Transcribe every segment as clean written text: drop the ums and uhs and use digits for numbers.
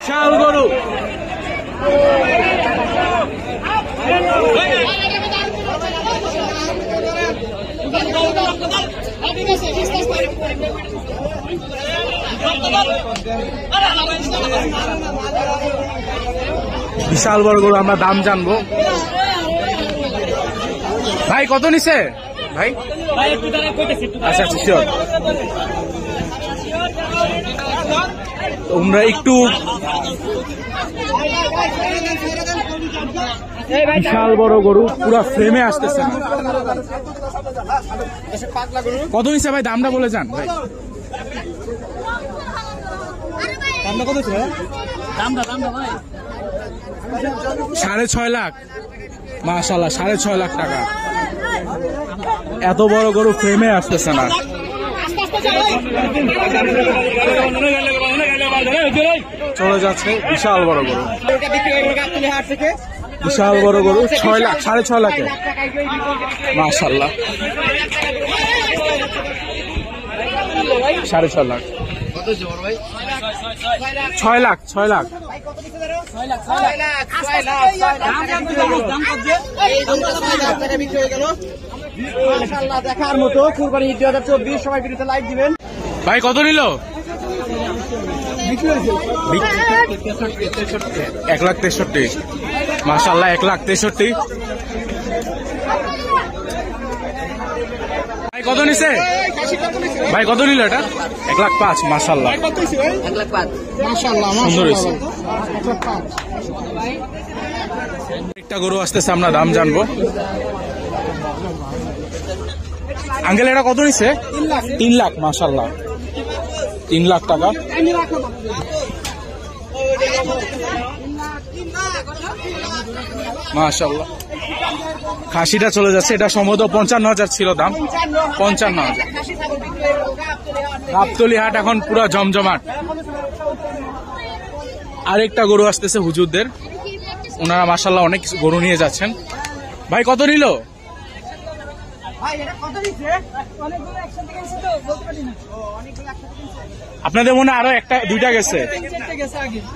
বিশাল গরু বিশাল বড় গরু, আমরা দাম জানবো। ভাই কত নিছে ভাই? আচ্ছা আচ্ছা শিওর। তোমরা একটু বিশাল বড় গরু পুরা ফ্রেমে আসতেছে। কত নিছে ভাই? দামটা বলে যান ভাই। দামটা কত ছিল? ভাই 6.5 লাখ। মাশাআল্লাহ 6.5 লাখ টাকা। এত বড় গরু ফ্রেমে আসতেছে না। চলে যাচ্ছে বিশাল বড় গরু, বিশাল বড় গরু 6 লাখ, 6.5 লাখে। মাশাআল্লাহ 6.5 লাখ। 6 লাখ, 6 লাখ। দেখার মতো কুরবানি 2024 সবাই ভিডিওতে লাইক দিবেন। ভাই কত নিল? 1,63,000। মাশাআল্লাহ 1,63,000। ভাই কত নিছে? ভাই কত নিল এটা? 1,05,000। মাশাআল্লাহ 1,05,000। সুন্দর হয়েছে। একটা গরু আসতেছে, আমরা দাম জানবো। আঙ্কেল এটা কত নিছে? 3 লাখ। মাশাআল্লাহ 3 লাখ টাকা। মাশাআল্লাহ খাসিটা চলে যাচ্ছে। এটা সম্ভবত 55,000 ছিল দাম। 55,000। গাবতলী হাট এখন পুরো জমজমাট। আরেকটা গরু আসতেছে হুজুরদের, ওনারা মাশাআল্লাহ অনেক গরু নিয়ে যাচ্ছেন। ভাই কত নিল? আপনাদের মনে আরো একটা দুইটা গেছে,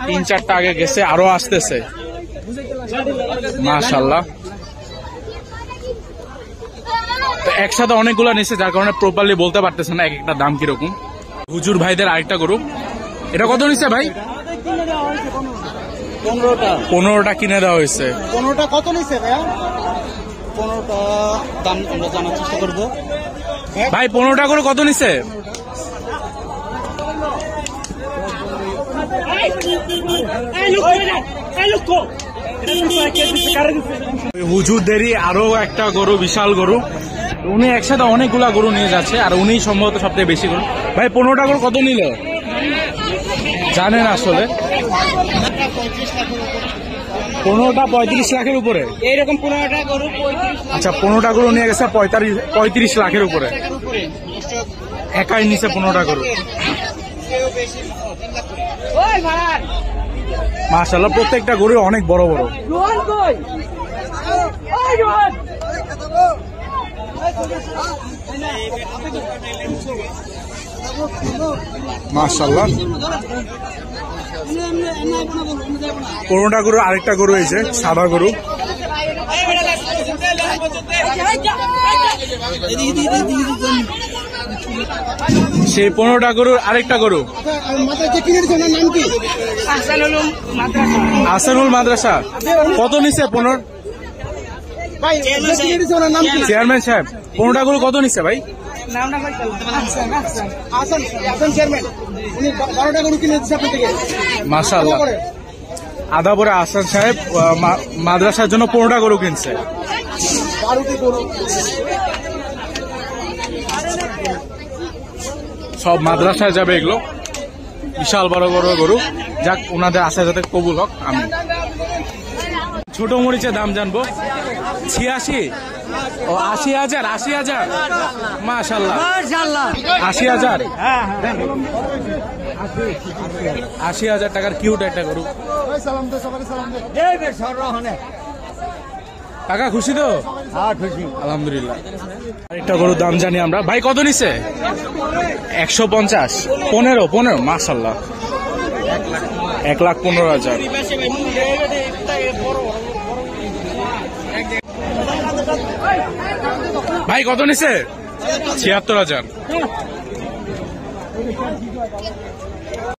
3-4টা আগে গেছে, আরো আসতেছে। মাশাআল্লাহ একসাথে অনেকগুলো নিচ্ছে, যার কারণে প্রপারলি বলতে পারতেছে না এক একটা দাম কিরকম। হুজুর ভাইদের আরেকটা গরু, এটা কত নিচ্ছে ভাই? 15টা কিনে দেওয়া হয়েছে। 15টা কত নিচ্ছে ভাইয়া? 15টা দাম আমরা জানার চেষ্টা করবো। ভাই 15টা করে কত নিচ্ছে? হুজুরদেরই আরো একটা গরু, বিশাল গরু। উনি একসাথে অনেকগুলা গরু নিয়ে যাচ্ছে, আর উনি সম্ভবত সবথেকে বেশি গরু। ভাই 15টা গরু কত নিল জানেন? আসলে 15টা 35 লাখের উপরে। এইরকম 15টা গরু 35। আচ্ছা 15টা গরু নিয়ে গেছে 35 লাখের উপরে। একাই নিচে 15টা গরু। মাশাআল্লাহ প্রত্যেকটা গরু অনেক বড় বড়। মাশাআল্লাহ 15টা গরু। আরেকটা গরু হয়েছে সাদা গরু। সেই 15টা গরুর আরেকটা গরু আহসানুল মাদ্রাসা। কত নিচ্ছে? 15? চেয়ারম্যান সাহেব 15টা গরু কত নিচ্ছে ভাই? মাশাআল্লাহ আদা পরে আহসান সাহেব মাদ্রাসার জন্য 15টা গরু কিনছে। সব মাদ্রাসায় যাবে এগুলো। বিশাল বড় বড় গরু। যাক ওনাদের আশা যাতে কবুল হোক। আমি ছোট মরিচের দাম জানবো। 86 ও 80,000। 80,000 মাশাআল্লাহ 80,000। 80,000 টাকার কিউট একটা গরু। কাকা খুশি তো? হ্যাঁ খুশি আলহামদুলিল্লাহ। আরেকটা গরুর দাম জানি আমরা। ভাই কত নিচ্ছে? 150। 15 মাশাআল্লাহ 1,15,000। ভাই কত নিছে? 76,000।